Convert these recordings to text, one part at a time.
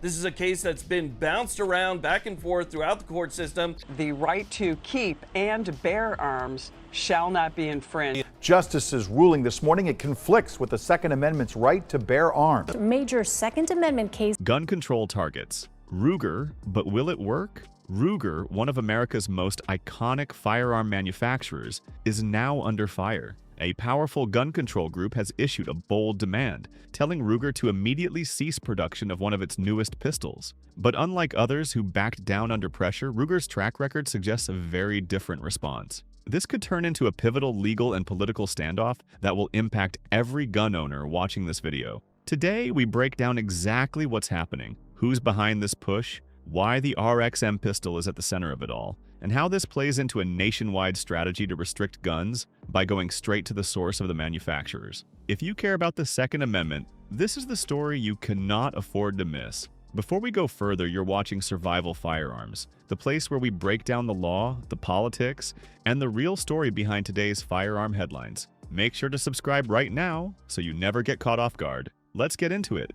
This is a case that's been bounced around back and forth throughout the court system. The right to keep and bear arms shall not be infringed. Justice's ruling this morning, it conflicts with the Second Amendment's right to bear arms. Major Second Amendment case. Gun control targets. Ruger, but will it work? Ruger, one of America's most iconic firearm manufacturers, is now under fire. A powerful gun control group has issued a bold demand, telling Ruger to immediately cease production of one of its newest pistols. But unlike others who backed down under pressure, Ruger's track record suggests a very different response. This could turn into a pivotal legal and political standoff that will impact every gun owner watching this video. Today, we break down exactly what's happening, who's behind this push, why the RXM pistol is at the center of it all, and how this plays into a nationwide strategy to restrict guns by going straight to the source of the manufacturers. If you care about the Second Amendment, this is the story you cannot afford to miss. Before we go further, you're watching Survival Firearms, the place where we break down the law, the politics, and the real story behind today's firearm headlines. Make sure to subscribe right now so you never get caught off guard. Let's get into it.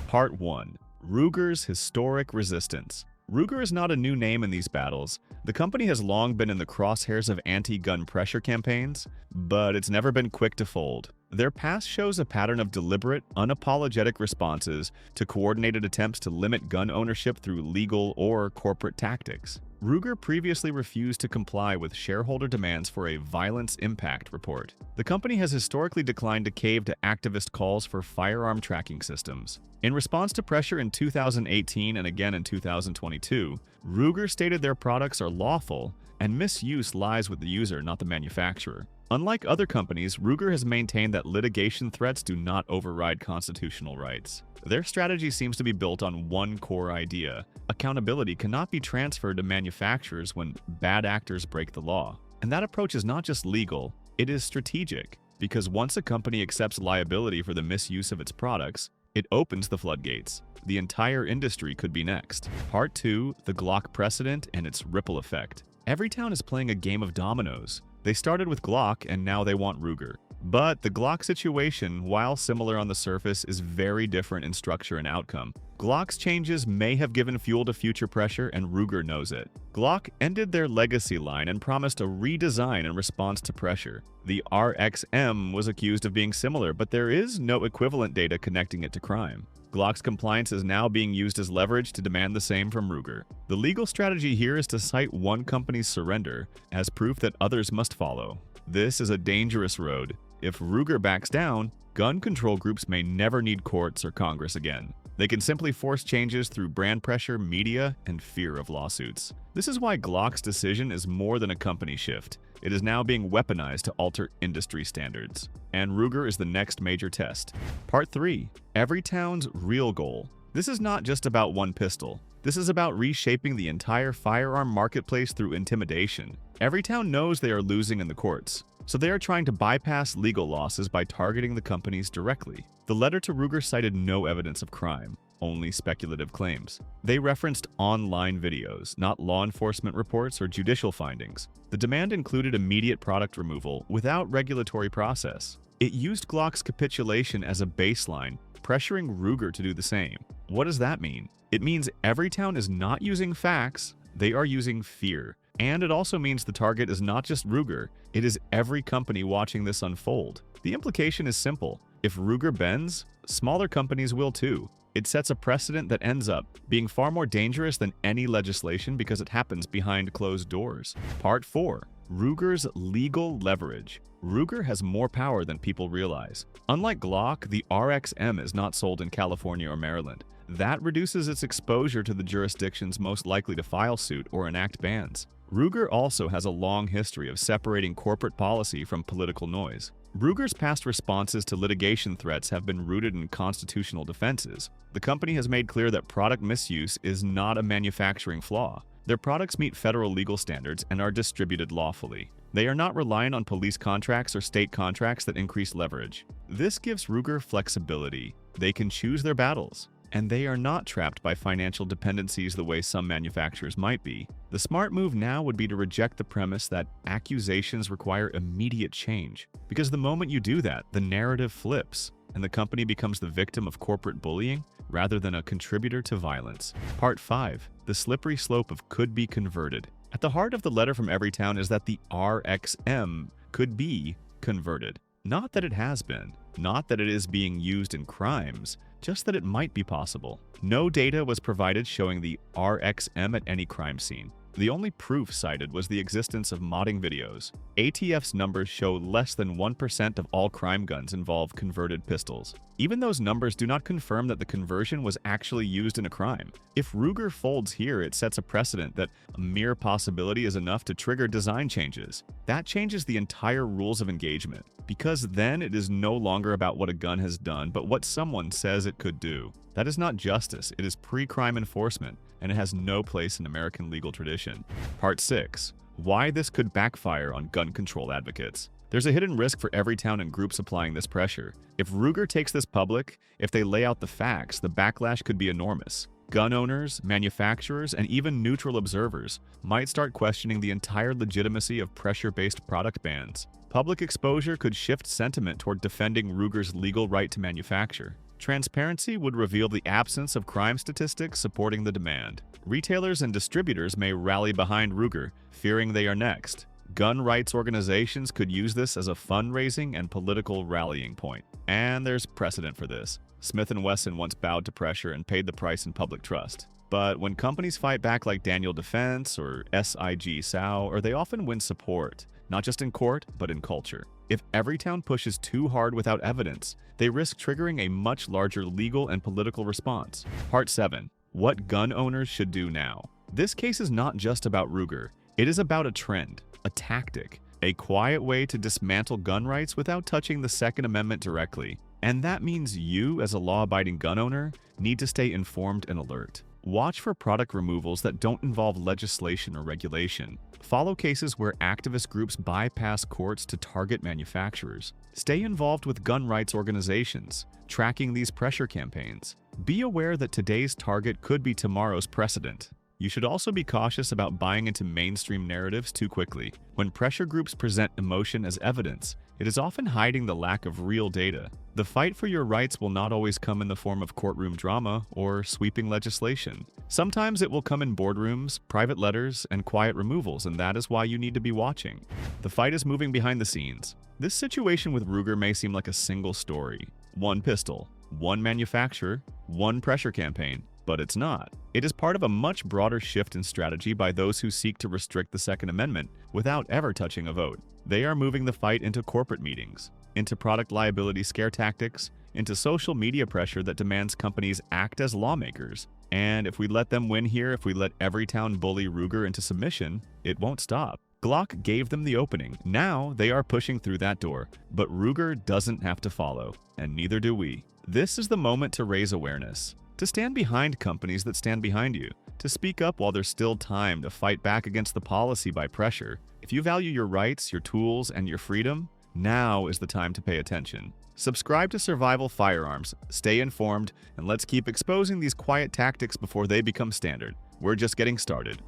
Part 1. Ruger's historic resistance. Ruger is not a new name in these battles. The company has long been in the crosshairs of anti-gun pressure campaigns, but it's never been quick to fold. Their past shows a pattern of deliberate, unapologetic responses to coordinated attempts to limit gun ownership through legal or corporate tactics. Ruger previously refused to comply with shareholder demands for a violence impact report. The company has historically declined to cave to activist calls for firearm tracking systems. In response to pressure in 2018 and again in 2022, Ruger stated their products are lawful and misuse lies with the user, not the manufacturer. Unlike other companies, Ruger has maintained that litigation threats do not override constitutional rights. Their strategy seems to be built on one core idea: accountability cannot be transferred to manufacturers when bad actors break the law. And that approach is not just legal, it is strategic, because once a company accepts liability for the misuse of its products, it opens the floodgates. The entire industry could be next. Part 2, the Glock precedent and its ripple effect. Everytown is playing a game of dominoes. They started with Glock and now they want Ruger. But the Glock situation, while similar on the surface, is very different in structure and outcome. Glock's changes may have given fuel to future pressure, and Ruger knows it. Glock ended their legacy line and promised a redesign in response to pressure. The RXM was accused of being similar, but there is no equivalent data connecting it to crime. Glock's compliance is now being used as leverage to demand the same from Ruger. The legal strategy here is to cite one company's surrender as proof that others must follow. This is a dangerous road. If Ruger backs down, gun control groups may never need courts or Congress again. They can simply force changes through brand pressure, media, and fear of lawsuits. This is why Glock's decision is more than a company shift. It is now being weaponized to alter industry standards. And Ruger is the next major test. Part 3. Everytown's real goal. This is not just about one pistol. This is about reshaping the entire firearm marketplace through intimidation. Everytown knows they are losing in the courts, so they are trying to bypass legal losses by targeting the companies directly. The letter to Ruger cited no evidence of crime, only speculative claims. They referenced online videos, not law enforcement reports or judicial findings. The demand included immediate product removal without regulatory process. It used Glock's capitulation as a baseline, pressuring Ruger to do the same. What does that mean? It means Everytown is not using facts, they are using fear. And it also means the target is not just Ruger, it is every company watching this unfold. The implication is simple: if Ruger bends, smaller companies will too. It sets a precedent that ends up being far more dangerous than any legislation because it happens behind closed doors. Part 4. Ruger's legal leverage. Ruger has more power than people realize. Unlike Glock, the RXM is not sold in California or Maryland. That reduces its exposure to the jurisdictions most likely to file suit or enact bans. Ruger also has a long history of separating corporate policy from political noise. Ruger's past responses to litigation threats have been rooted in constitutional defenses. The company has made clear that product misuse is not a manufacturing flaw. Their products meet federal legal standards and are distributed lawfully. They are not reliant on police contracts or state contracts that increase leverage. This gives Ruger flexibility. They can choose their battles. and they are not trapped by financial dependencies the way some manufacturers might be. The smart move now would be to reject the premise that accusations require immediate change, because the moment you do that, the narrative flips, and the company becomes the victim of corporate bullying rather than a contributor to violence. Part 5. The slippery slope of could be converted. At the heart of the letter from Everytown is that the RXM could be converted. Not that it has been, not that it is being used in crimes, just that it might be possible. No data was provided showing the RXM at any crime scene. The only proof cited was the existence of modding videos. ATF's numbers show less than 1% of all crime guns involve converted pistols. Even those numbers do not confirm that the conversion was actually used in a crime. If Ruger folds here, it sets a precedent that a mere possibility is enough to trigger design changes. That changes the entire rules of engagement, because then it is no longer about what a gun has done, but what someone says it could do. That is not justice, it is pre-crime enforcement, and it has no place in American legal tradition. Part 6. Why this could backfire on gun control advocates. There's a hidden risk for Everytown and groups applying this pressure. If Ruger takes this public, if they lay out the facts, the backlash could be enormous. Gun owners, manufacturers, and even neutral observers might start questioning the entire legitimacy of pressure-based product bans. Public exposure could shift sentiment toward defending Ruger's legal right to manufacture. Transparency would reveal the absence of crime statistics supporting the demand. Retailers and distributors may rally behind Ruger, fearing they are next. Gun rights organizations could use this as a fundraising and political rallying point. And there's precedent for this. Smith & Wesson once bowed to pressure and paid the price in public trust. But when companies fight back like Daniel Defense or SIG Sauer, they often win support, not just in court, but in culture. If Everytown pushes too hard without evidence, they risk triggering a much larger legal and political response. Part 7. What gun owners should do now. This case is not just about Ruger. It is about a trend, a tactic, a quiet way to dismantle gun rights without touching the Second Amendment directly. And that means you, as a law-abiding gun owner, need to stay informed and alert. Watch for product removals that don't involve legislation or regulation. Follow cases where activist groups bypass courts to target manufacturers. Stay involved with gun rights organizations, tracking these pressure campaigns. Be aware that today's target could be tomorrow's precedent. You should also be cautious about buying into mainstream narratives too quickly. When pressure groups present emotion as evidence, it is often hiding the lack of real data. The fight for your rights will not always come in the form of courtroom drama or sweeping legislation. Sometimes it will come in boardrooms, private letters, and quiet removals, and that is why you need to be watching. The fight is moving behind the scenes. This situation with Ruger may seem like a single story. One pistol, one manufacturer, one pressure campaign. But it's not. It is part of a much broader shift in strategy by those who seek to restrict the Second Amendment without ever touching a vote. They are moving the fight into corporate meetings, into product liability scare tactics, into social media pressure that demands companies act as lawmakers. And if we let them win here, if we let Everytown bully Ruger into submission, it won't stop. Glock gave them the opening. Now they are pushing through that door. But Ruger doesn't have to follow, and neither do we. This is the moment to raise awareness. To stand behind companies that stand behind you, to speak up while there's still time to fight back against the policy by pressure. If you value your rights, your tools, and your freedom, now is the time to pay attention. Subscribe to Survival Firearms, stay informed, and let's keep exposing these quiet tactics before they become standard. We're just getting started.